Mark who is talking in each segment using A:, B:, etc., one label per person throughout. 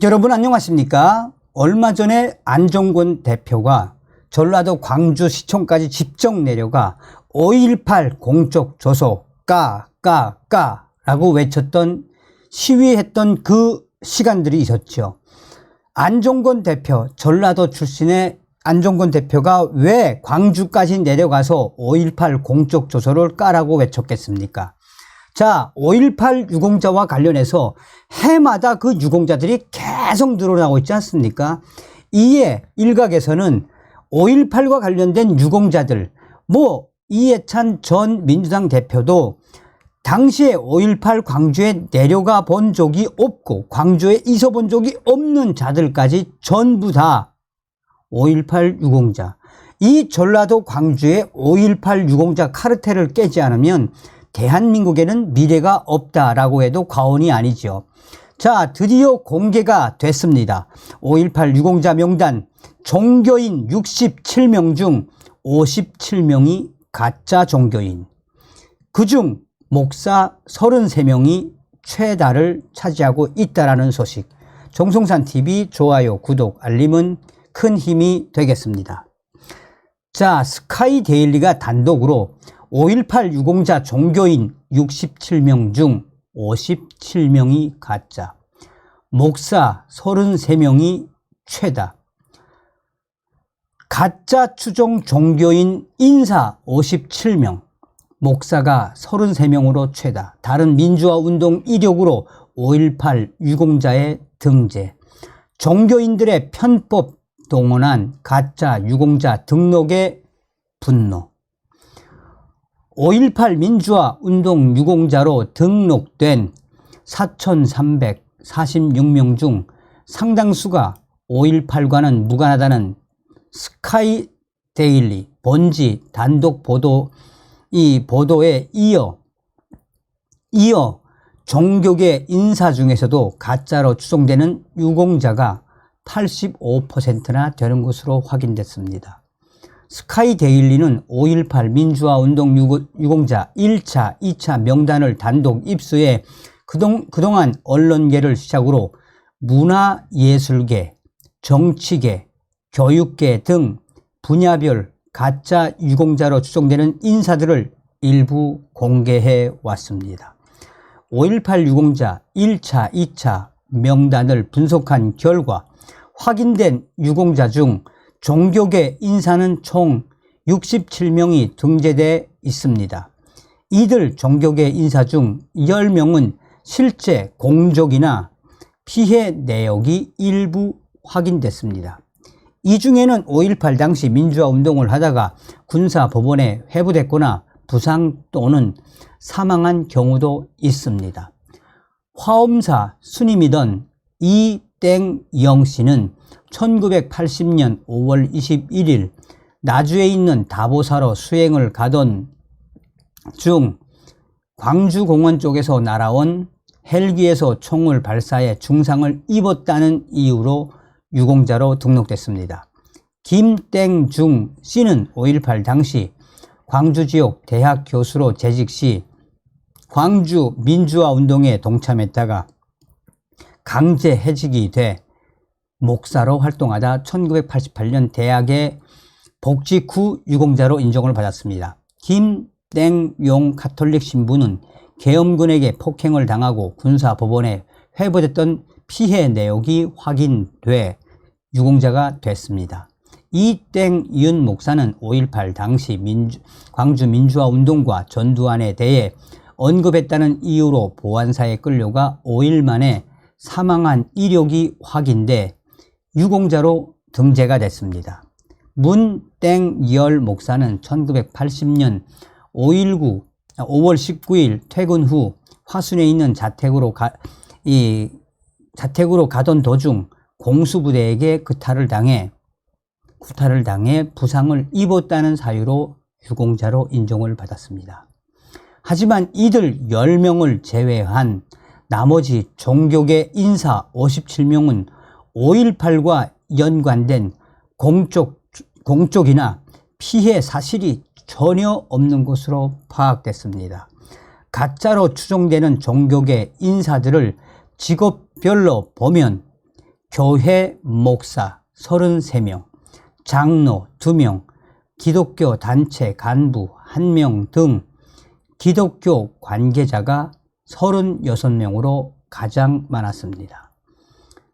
A: 여러분 안녕하십니까? 얼마 전에 안종권 대표가 전라도 광주시청까지 직접 내려가 5.18 공적 조소 라고 외쳤던 시위했던 그 시간들이 있었죠. 안종권 대표, 전라도 출신의 안종권 대표가 왜 광주까지 내려가서 5.18 공적 조소를 까라고 외쳤겠습니까? 자, 5.18 유공자와 관련해서 해마다 그 유공자들이 계속 늘어나고 있지 않습니까? 이에 일각에서는 5.18과 관련된 유공자들, 이해찬 전 민주당 대표도 당시에 5.18 광주에 내려가 본 적이 없고 광주에 있어 본 적이 없는 자들까지 전부 다 5.18 유공자, 이 전라도 광주에 5.18 유공자 카르텔을 깨지 않으면 대한민국에는 미래가 없다라고 해도 과언이 아니죠. 자, 드디어 공개가 됐습니다. 5.18 유공자 명단, 종교인 67명 중 57명이 가짜 종교인, 그중 목사 33명이 최다를 차지하고 있다라는 소식. 정성산TV 좋아요, 구독, 알림은 큰 힘이 되겠습니다. 자, 스카이데일리가 단독으로 5.18 유공자 종교인 67명 중 57명이 가짜, 목사 33명이 최다, 가짜 추정 종교인 인사 57명, 목사가 33명으로 최다, 다른 민주화운동 이력으로 5.18 유공자의 등재, 종교인들의 편법 동원한 가짜 유공자 등록의 분노, 5.18 민주화 운동 유공자로 등록된 4,346명 중 상당수가 5.18과는 무관하다는 스카이데일리 번지 단독 보도, 이 보도에 이어 종교계 인사 중에서도 가짜로 추정되는 유공자가 85%나 되는 것으로 확인됐습니다. 스카이데일리는 5.18 민주화 운동 유공자 1차, 2차 명단을 단독 입수해 그동안 언론계를 시작으로 문화예술계, 정치계, 교육계 등 분야별 가짜 유공자로 추정되는 인사들을 일부 공개해 왔습니다. 5.18 유공자 1차, 2차 명단을 분석한 결과 확인된 유공자 중 종교계 인사는 총 67명이 등재되어 있습니다. 이들 종교계 인사 중 10명은 실제 공적이나 피해 내역이 일부 확인됐습니다. 이 중에는 5.18 당시 민주화 운동을 하다가 군사법원에 회부됐거나 부상 또는 사망한 경우도 있습니다. 화엄사 스님이던 이땡영 씨는 1980년 5월 21일 나주에 있는 다보사로 수행을 가던 중 광주공원 쪽에서 날아온 헬기에서 총을 발사해 중상을 입었다는 이유로 유공자로 등록됐습니다. 김땡중 씨는 5.18 당시 광주 지역 대학 교수로 재직 시 광주 민주화 운동에 동참했다가 강제 해직이 돼 목사로 활동하다 1988년 대학의 복직 후 유공자로 인정을 받았습니다. 김땡용 가톨릭 신부는 계엄군에게 폭행을 당하고 군사법원에 회부됐던 피해 내역이 확인돼 유공자가 됐습니다. 이땡윤 목사는 5.18 당시 광주 민주화 운동과 전두환에 대해 언급했다는 이유로 보안사에 끌려가 5일 만에 사망한 이력이 확인돼 유공자로 등재가 됐습니다. 문땡열 목사는 1980년 5월 19일 퇴근 후 화순에 있는 자택으로 가던 도중 공수부대에게 구타를 당해 부상을 입었다는 사유로 유공자로 인정을 받았습니다. 하지만 이들 10명을 제외한 나머지 종교계 인사 57명은 5.18과 연관된 공적이나 피해 사실이 전혀 없는 것으로 파악됐습니다. 가짜로 추정되는 종교계 인사들을 직업별로 보면 교회 목사 33명, 장로 2명, 기독교 단체 간부 1명 등 기독교 관계자가 36명으로 가장 많았습니다.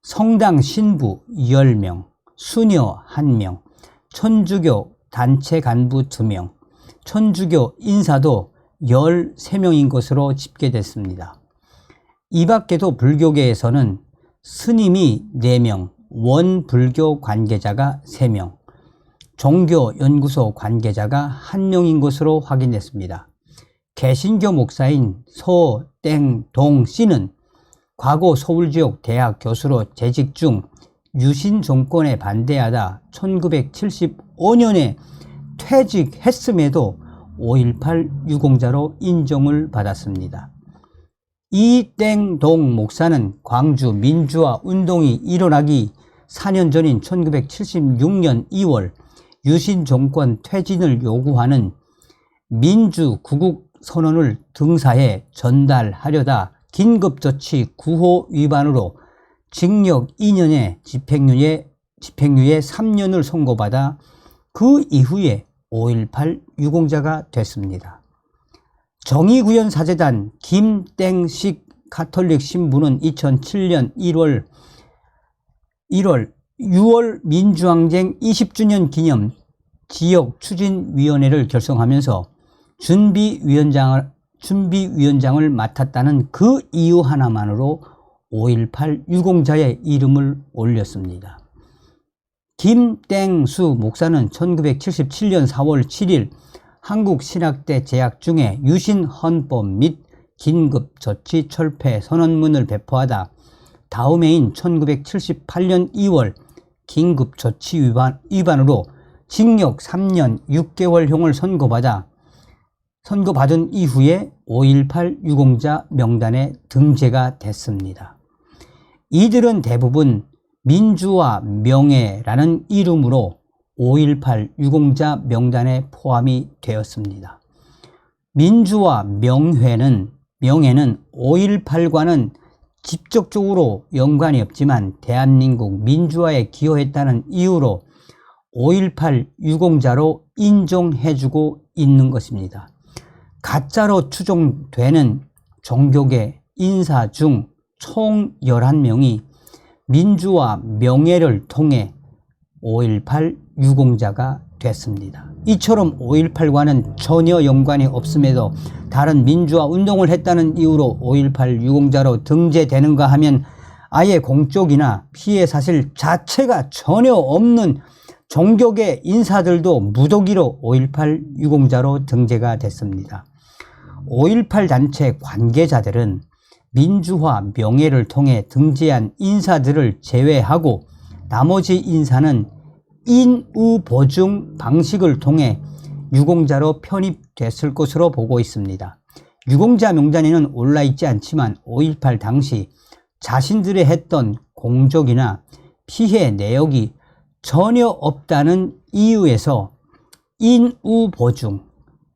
A: 성당 신부 10명, 수녀 1명, 천주교 단체 간부 2명, 천주교 인사도 13명인 것으로 집계됐습니다. 이 밖에도 불교계에서는 스님이 4명, 원불교 관계자가 3명, 종교연구소 관계자가 1명인 것으로 확인됐습니다. 개신교 목사인 소땡동 씨는 과거 서울지역 대학 교수로 재직 중 유신 정권에 반대하다 1975년에 퇴직했음에도 5.18 유공자로 인정을 받았습니다. 이땡동 목사는 광주 민주화 운동이 일어나기 4년 전인 1976년 2월 유신 정권 퇴진을 요구하는 민주구국 선언을 등사해 전달하려다 긴급조치 9호 위반으로 징역 2년에 집행유예 3년을 선고받아 그 이후에 5.18 유공자가 됐습니다. 정의구현 사재단 김땡식 가톨릭 신부는 2007년 6월 민주항쟁 20주년 기념 지역 추진위원회를 결성하면서 준비위원장을 맡았다는 그 이유 하나만으로 5.18 유공자의 이름을 올렸습니다. 김땡수 목사는 1977년 4월 7일 한국신학대 재학 중에 유신 헌법 및 긴급조치 철폐 선언문을 배포하다 다음 해인 1978년 2월 긴급조치 위반으로 징역 3년 6개월형을 선고받은 이후에 5.18 유공자 명단에 등재가 됐습니다. 이들은 대부분 민주와 명예라는 이름으로 5.18 유공자 명단에 포함이 되었습니다. 민주와 명예는 5.18과는 직접적으로 연관이 없지만 대한민국 민주화에 기여했다는 이유로 5.18 유공자로 인정해주고 있는 것입니다. 가짜로 추정되는 종교계 인사 중 총 11명이 민주와 명예를 통해 5.18 유공자가 됐습니다. 이처럼 5.18과는 전혀 연관이 없음에도 다른 민주화 운동을 했다는 이유로 5.18 유공자로 등재되는가 하면 아예 공적이나 피해 사실 자체가 전혀 없는 종교계 인사들도 무더기로 5.18 유공자로 등재가 됐습니다. 5.18 단체 관계자들은 민주화 명예를 통해 등재한 인사들을 제외하고 나머지 인사는 인우보증 방식을 통해 유공자로 편입됐을 것으로 보고 있습니다. 유공자 명단에는 올라있지 않지만 5.18 당시 자신들이 했던 공적이나 피해 내역이 전혀 없다는 이유에서 인우보증,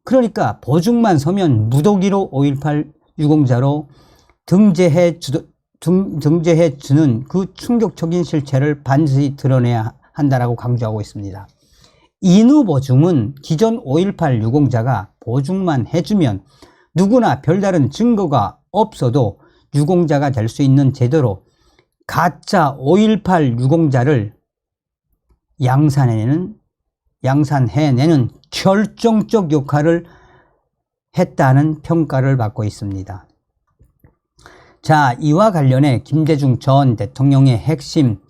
A: 그러니까 보증만 서면 무더기로 5.18 유공자로 등재해 주는 그 충격적인 실체를 반드시 드러내야 한다라고 강조하고 있습니다. 인우보증은 기존 5.18 유공자가 보증만 해주면 누구나 별다른 증거가 없어도 유공자가 될 수 있는 제도로 가짜 5.18 유공자를 양산해내는 결정적 역할을 했다는 평가를 받고 있습니다. 자, 이와 관련해 김대중 전 대통령의 핵심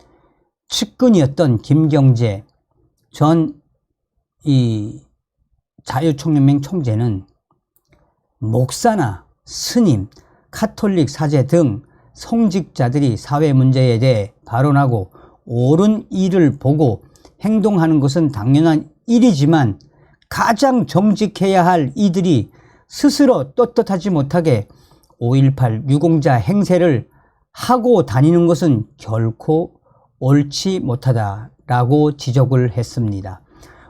A: 측근이었던 김경재 전 자유총연맹 총재는 목사나 스님, 가톨릭 사제 등 성직자들이 사회 문제에 대해 발언하고 옳은 일을 보고 행동하는 것은 당연한 일이지만 가장 정직해야 할 이들이 스스로 떳떳하지 못하게 5.18 유공자 행세를 하고 다니는 것은 결코 옳지 못하다라고 지적을 했습니다.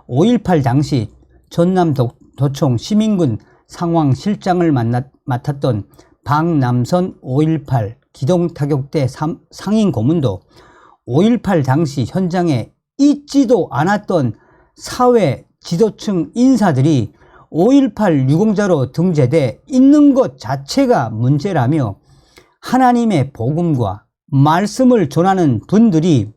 A: 5.18 당시 전남도청 시민군 상황실장을 맡았던 박남선 5.18 기동타격대 상인 고문도 5.18 당시 현장에 있지도 않았던 사회 지도층 인사들이 5.18 유공자로 등재돼 있는 것 자체가 문제라며 하나님의 복음과 말씀을 전하는 분들이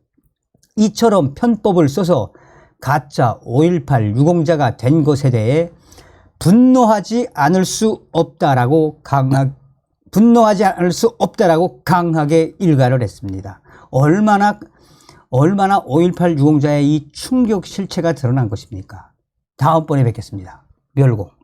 A: 이처럼 편법을 써서 가짜 5.18 유공자가 된 것에 대해 분노하지 않을 수 없다라고 강하게 일갈을 했습니다. 얼마나 5.18 유공자의 이 충격 실체가 드러난 것입니까? 다음번에 뵙겠습니다. 멸공.